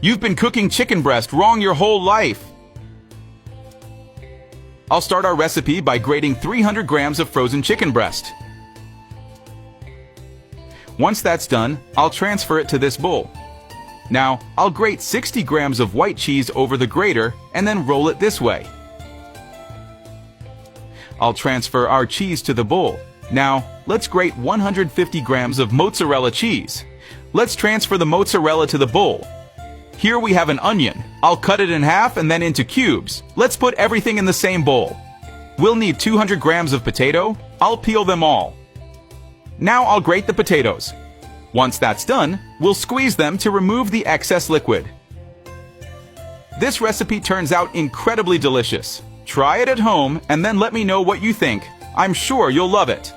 You've been cooking chicken breast wrong your whole life. I'll start our recipe by grating 300 grams of frozen chicken breast. Once that's done, I'll transfer it to this bowl. Now, I'll grate 60 grams of white cheese over the grater and then roll it this way. I'll transfer our cheese to the bowl. Now, let's grate 150 grams of mozzarella cheese. Let's transfer the mozzarella to the bowl. Here we have an onion. I'll cut it in half and then into cubes. Let's put everything in the same bowl. We'll need 200 grams of potato. I'll peel them all. Now I'll grate the potatoes. Once that's done, we'll squeeze them to remove the excess liquid. This recipe turns out incredibly delicious. Try it at home and then let me know what you think. I'm sure you'll love it.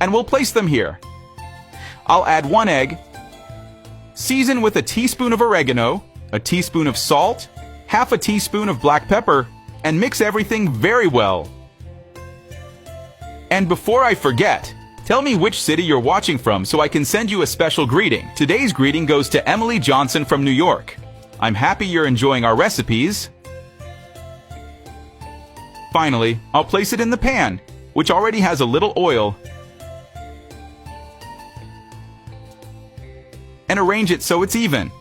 And we'll place them here. I'll add 1 egg, season with a teaspoon of oregano, a teaspoon of salt, half a teaspoon of black pepper, and mix everything very well. And before I forget, tell me which city you're watching from so I can send you a special greeting. Today's greeting goes to Emily Johnson from New York. I'm happy you're enjoying our recipes. Finally, I'll place it in the pan, which already has a little oil, and arrange it so it's even.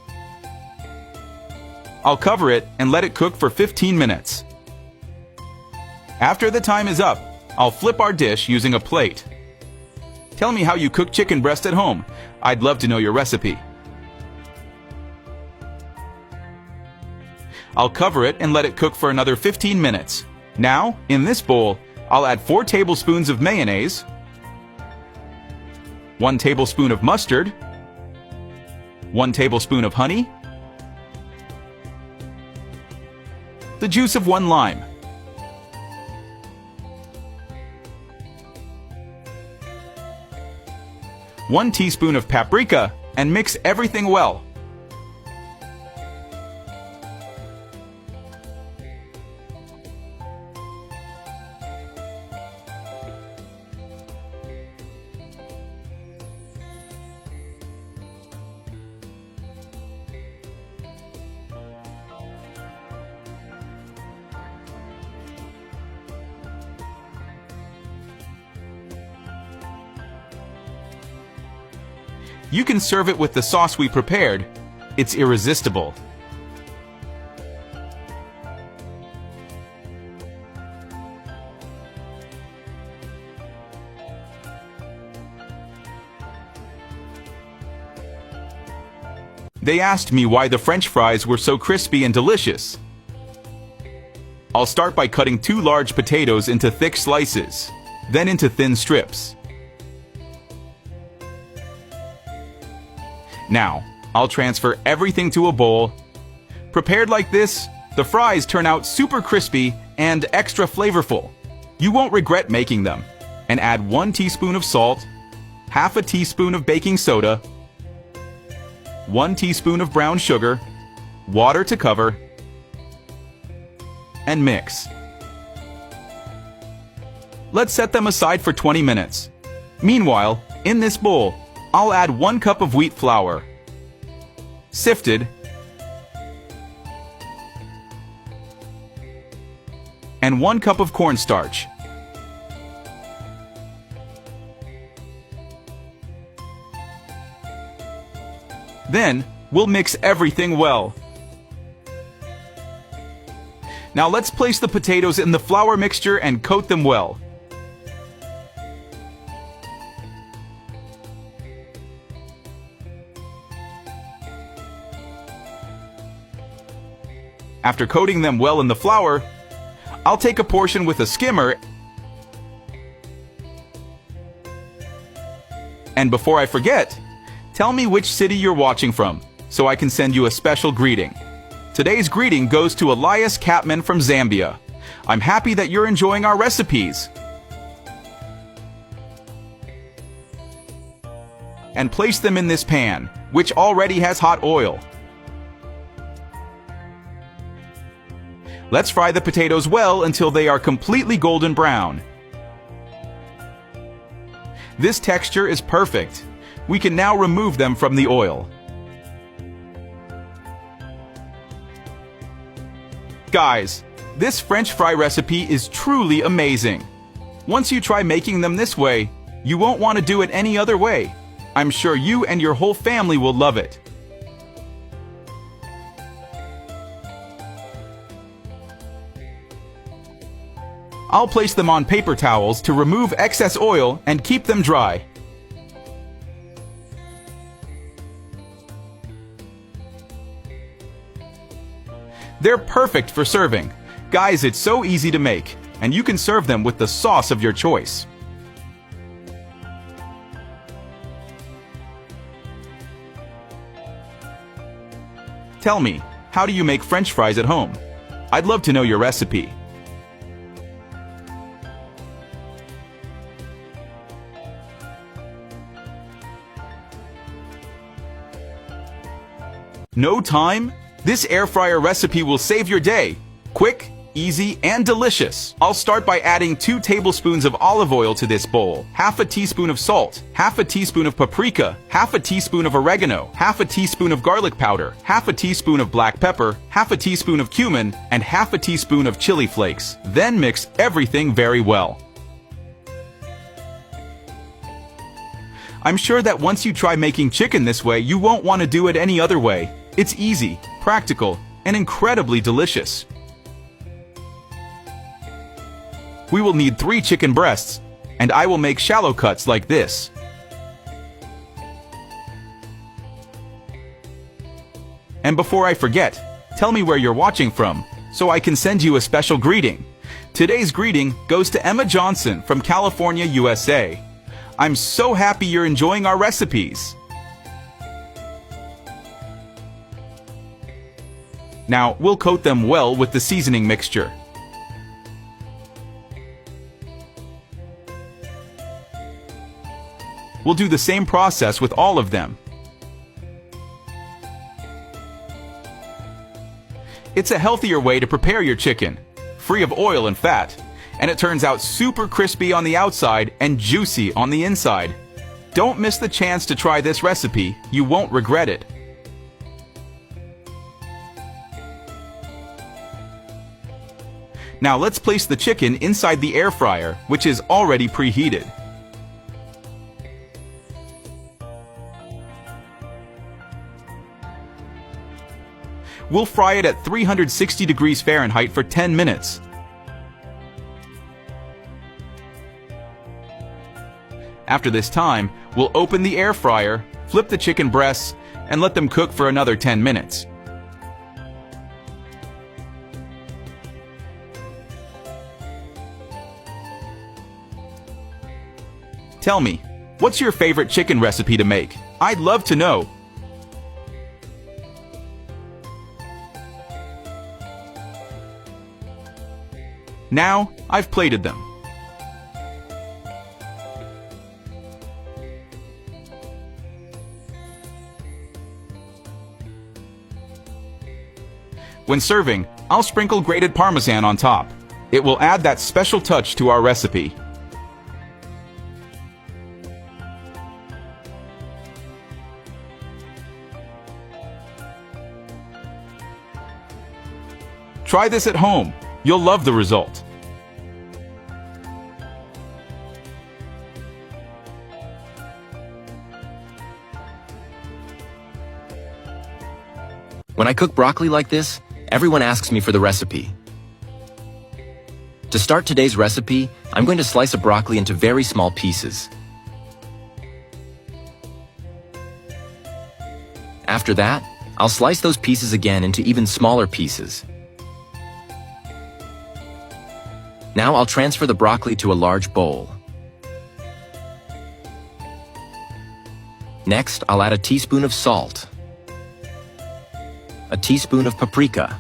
I'll cover it and let it cook for 15 minutes. After the time is up, I'll flip our dish using a plate. Tell me how you cook chicken breast at home. I'd love to know your recipe. I'll cover it and let it cook for another 15 minutes. Now, in this bowl, I'll add 4 tablespoons of mayonnaise, 1 tablespoon of mustard, 1 tablespoon of honey, the juice of 1 lime, one teaspoon of paprika, and mix everything well. You can serve it with the sauce we prepared. It's irresistible. They asked me why the French fries were so crispy and delicious. I'll start by cutting 2 large potatoes into thick slices, then into thin strips. Now, I'll transfer everything to a bowl. Prepared like this, the fries turn out super crispy and extra flavorful. You won't regret making them. And add 1 teaspoon of salt, half a teaspoon of baking soda, 1 teaspoon of brown sugar, water to cover, and mix. Let's set them aside for 20 minutes. Meanwhile, in this bowl, I'll add 1 cup of wheat flour, sifted, and 1 cup of cornstarch. Then, we'll mix everything well. Now let's place the potatoes in the flour mixture and coat them well. After coating them well in the flour, I'll take a portion with a skimmer, and before I forget, tell me which city you're watching from, so I can send you a special greeting. Today's greeting goes to Elias Capman from Zambia. I'm happy that you're enjoying our recipes. And place them in this pan, which already has hot oil. Let's fry the potatoes well until they are completely golden brown. This texture is perfect. We can now remove them from the oil. Guys, this French fry recipe is truly amazing. Once you try making them this way, you won't want to do it any other way. I'm sure you and your whole family will love it. I'll place them on paper towels to remove excess oil and keep them dry. They're perfect for serving. Guys, it's so easy to make, and you can serve them with the sauce of your choice. Tell me, how do you make French fries at home? I'd love to know your recipe. No time? This air fryer recipe will save your day. Quick, easy, and delicious. I'll start by adding 2 tablespoons of olive oil to this bowl, half a teaspoon of salt, half a teaspoon of paprika, half a teaspoon of oregano, half a teaspoon of garlic powder, half a teaspoon of black pepper, half a teaspoon of cumin, and half a teaspoon of chili flakes. Then mix everything very well. I'm sure that once you try making chicken this way, you won't want to do it any other way. It's easy, practical, and incredibly delicious. We will need 3 chicken breasts, and I will make shallow cuts like this. And before I forget, tell me where you're watching from, so I can send you a special greeting. Today's greeting goes to Emma Johnson from California, USA. I'm so happy you're enjoying our recipes. Now, we'll coat them well with the seasoning mixture. We'll do the same process with all of them. It's a healthier way to prepare your chicken, free of oil and fat, and it turns out super crispy on the outside and juicy on the inside. Don't miss the chance to try this recipe, you won't regret it. Now let's place the chicken inside the air fryer, which is already preheated. We'll fry it at 360 degrees Fahrenheit for 10 minutes. After this time, we'll open the air fryer, flip the chicken breasts, and let them cook for another 10 minutes. Tell me, what's your favorite chicken recipe to make? I'd love to know. Now, I've plated them. When serving, I'll sprinkle grated Parmesan on top. It will add that special touch to our recipe. Try this at home. You'll love the result. When I cook broccoli like this, everyone asks me for the recipe. To start today's recipe, I'm going to slice a broccoli into very small pieces. After that, I'll slice those pieces again into even smaller pieces. Now I'll transfer the broccoli to a large bowl. Next, I'll add a teaspoon of salt, a teaspoon of paprika,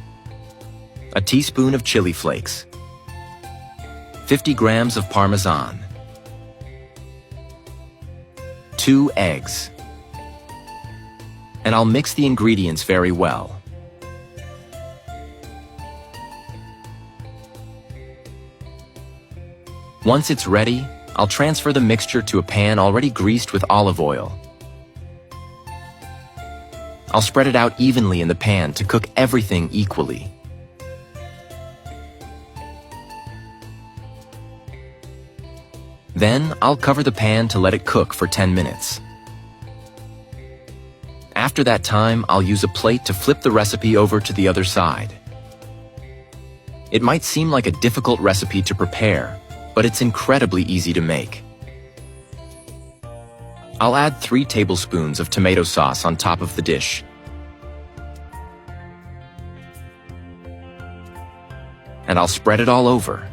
a teaspoon of chili flakes, 50 grams of Parmesan, 2 eggs, and I'll mix the ingredients very well. Once it's ready, I'll transfer the mixture to a pan already greased with olive oil. I'll spread it out evenly in the pan to cook everything equally. Then I'll cover the pan to let it cook for 10 minutes. After that time, I'll use a plate to flip the recipe over to the other side. It might seem like a difficult recipe to prepare, but it's incredibly easy to make. I'll add 3 tablespoons of tomato sauce on top of the dish. And I'll spread it all over.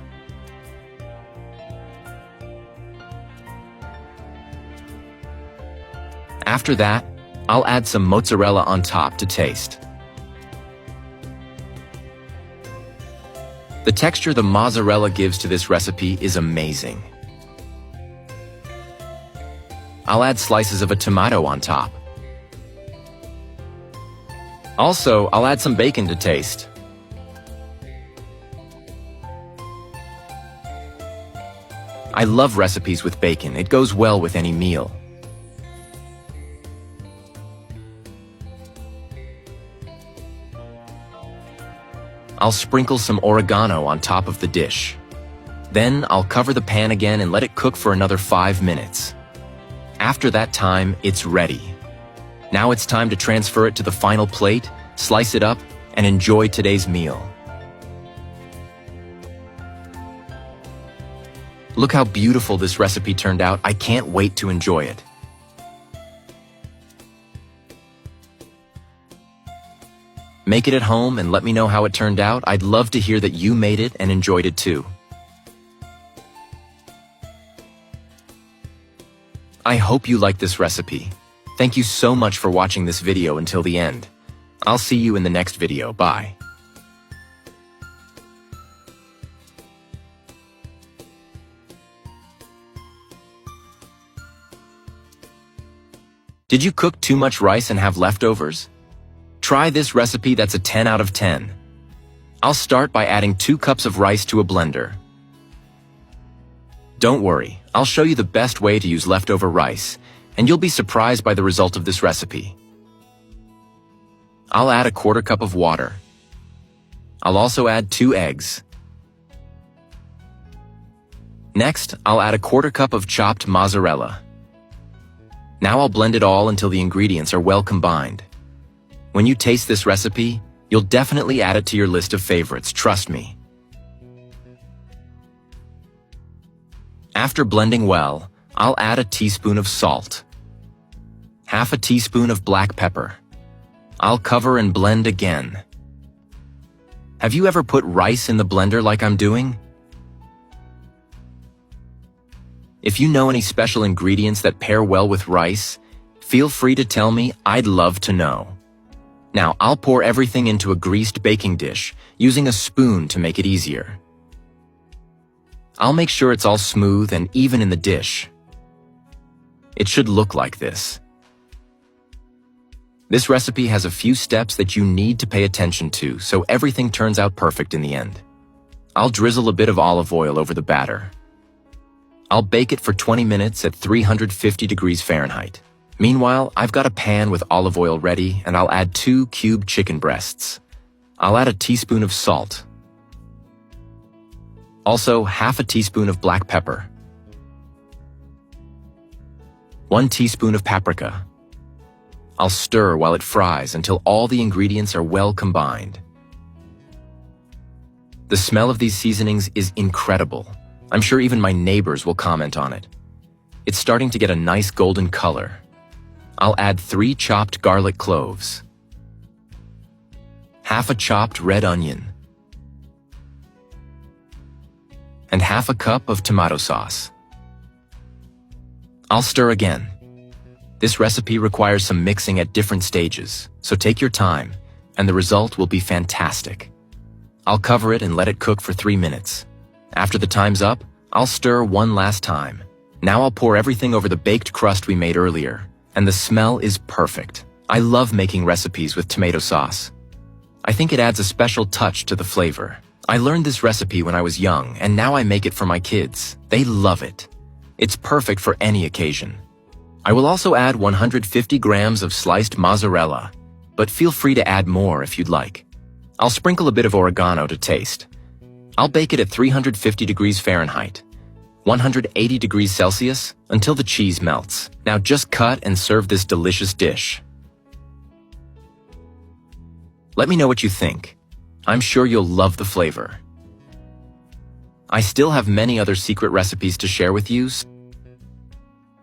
After that, I'll add some mozzarella on top to taste. The texture the mozzarella gives to this recipe is amazing. I'll add slices of a tomato on top. Also, I'll add some bacon to taste. I love recipes with bacon. It goes well with any meal. I'll sprinkle some oregano on top of the dish. Then I'll cover the pan again and let it cook for another 5 minutes. After that time, it's ready. Now it's time to transfer it to the final plate, slice it up, and enjoy today's meal. Look how beautiful this recipe turned out. I can't wait to enjoy it. Make it at home and let me know how it turned out. I'd love to hear that you made it and enjoyed it too. I hope you liked this recipe. Thank you so much for watching this video until the end. I'll see you in the next video. Bye. Did you cook too much rice and have leftovers? Try this recipe that's a 10 out of 10. I'll start by adding 2 cups of rice to a blender. Don't worry, I'll show you the best way to use leftover rice, and you'll be surprised by the result of this recipe. I'll add a 1/4 cup of water. I'll also add 2 eggs. Next, I'll add a 1/4 cup of chopped mozzarella. Now I'll blend it all until the ingredients are well combined. When you taste this recipe, you'll definitely add it to your list of favorites, trust me. After blending well, I'll add a teaspoon of salt, 1/2 teaspoon of black pepper. I'll cover and blend again. Have you ever put rice in the blender like I'm doing? If you know any special ingredients that pair well with rice, feel free to tell me. I'd love to know. Now, I'll pour everything into a greased baking dish, using a spoon to make it easier. I'll make sure it's all smooth and even in the dish. It should look like this. This recipe has a few steps that you need to pay attention to, so everything turns out perfect in the end. I'll drizzle a bit of olive oil over the batter. I'll bake it for 20 minutes at 350 degrees Fahrenheit. Meanwhile, I've got a pan with olive oil ready, and I'll add 2 cubed chicken breasts. I'll add a teaspoon of salt. Also, 1/2 teaspoon of black pepper. 1 teaspoon of paprika. I'll stir while it fries until all the ingredients are well combined. The smell of these seasonings is incredible. I'm sure even my neighbors will comment on it. It's starting to get a nice golden color. I'll add 3 chopped garlic cloves, 1/2 chopped red onion, and 1/2 cup of tomato sauce. I'll stir again. This recipe requires some mixing at different stages, so take your time, and the result will be fantastic. I'll cover it and let it cook for 3 minutes. After the time's up, I'll stir one last time. Now I'll pour everything over the baked crust we made earlier, and the smell is perfect. I love making recipes with tomato sauce. I think it adds a special touch to the flavor. I learned this recipe when I was young, and now I make it for my kids. They love it. It's perfect for any occasion. I will also add 150 grams of sliced mozzarella, but feel free to add more if you'd like. I'll sprinkle a bit of oregano to taste. I'll bake it at 350 degrees Fahrenheit. 180 degrees Celsius until the cheese melts. Now just cut and serve this delicious dish. Let me know what you think. I'm sure you'll love the flavor. I still have many other secret recipes to share with you,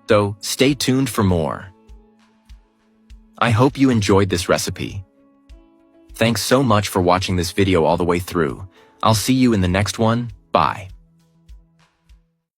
so stay tuned for more. I hope you enjoyed this recipe. Thanks so much for watching this video all the way through. I'll see you in the next one. Bye.